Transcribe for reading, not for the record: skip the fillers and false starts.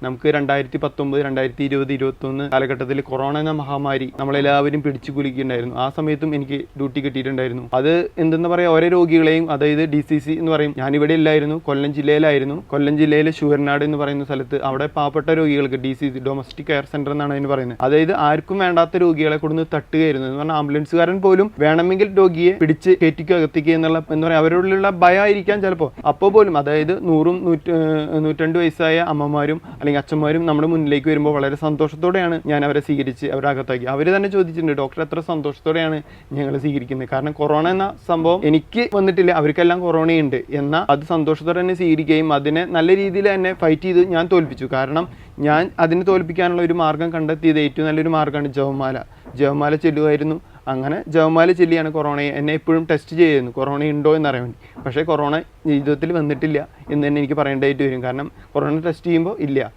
നമുക്ക് 2019, 2020, 2021 കാലഘട്ടത്തിൽ കൊറോണ എന്ന മഹാമാരി നമ്മളെല്ലാവരും പിടിച്ചു കുലുക്കിയിട്ടുണ്ടായിരുന്നു. ആ സമയത്തും എനിക്ക് ഡ്യൂട്ടി കിട്ടിയിട്ടുണ്ടായിരുന്നു. അത് എന്തെന്ന് പറയുക, ഓരോ രോഗികളെയും, അതായത് DCC എന്ന് പറയും. ഞാനിവിടെ ഇല്ലായിരുന്നു, കൊല്ലം ജില്ലയിലായിരുന്നു. കൊല്ലം ജില്ലയിലെ ശൂരനാട് എന്ന് പറയുന്ന സ്ഥലത്ത് അവിടെ പാവപ്പെട്ട രോഗികൾക്ക് DCC, ഡൊമസ്റ്റിക് കെയർ സെന്റർ എന്നാണ് അതിന് പറയുന്നത്. അതായത് ആർക്കും വേണ്ടാത്ത രോഗികളെ കൊടുന്ന് തട്ടുകയായിരുന്നു. എന്ന് പറഞ്ഞാൽ ആംബുലൻസുകാരൻ പോലും വേണമെങ്കിൽ രോഗിയെ പിടിച്ച് കയറ്റിക്കുക എത്തിക്കുക എന്നുള്ള എന്താ പറയുക, അവരോടുള്ള ഭയമായിരിക്കാം ചിലപ്പോൾ. അപ്പോൾ പോലും അതായത് 100-102 വയസ്സായ അമ്മമാരും അല്ലെങ്കിൽ അച്ഛന്മാരും നമ്മുടെ മുന്നിലേക്ക് വരുമ്പോൾ വളരെ സന്തോഷത്തോടെയാണ് ഞാൻ അവരെ സ്വീകരിച്ച് അവരെ അകത്താക്കി. അവർ തന്നെ ചോദിച്ചിട്ടുണ്ട്, ഡോക്ടർ എത്ര സന്തോഷത്തോടെയാണ് ഞങ്ങൾ സ്വീകരിക്കുന്നത്. കാരണം കൊറോണ എന്ന സംഭവം എനിക്ക് വന്നിട്ടില്ല, അവർക്കെല്ലാം കൊറോണയുണ്ട്. എന്നാൽ അത് സന്തോഷത്തോടെ തന്നെ സ്വീകരിക്കുകയും അതിനെ നല്ല രീതിയിൽ തന്നെ ഫൈറ്റ് ചെയ്ത് ഞാൻ തോൽപ്പിച്ചു. കാരണം ഞാൻ അതിനെ തോൽപ്പിക്കാനുള്ള ഒരു മാർഗം കണ്ടെത്തിയത്, ഏറ്റവും നല്ലൊരു മാർഗ്ഗമാണ് ജപമാല ചെല്ലുമായിരുന്നു. അങ്ങനെ ജപമാല ചെല്ലിയാണ് കൊറോണയെ, എന്നെ എപ്പോഴും ടെസ്റ്റ് ചെയ്യുന്നു കൊറോണ ഉണ്ടോ എന്നറിയാൻ വേണ്ടി. പക്ഷേ കൊറോണ ജീവിതത്തിൽ വന്നിട്ടില്ല എന്ന് തന്നെ എനിക്ക് പറയേണ്ടതായിട്ട് വരും. കാരണം കൊറോണ ടെസ്റ്റ് ചെയ്യുമ്പോൾ ഇല്ല.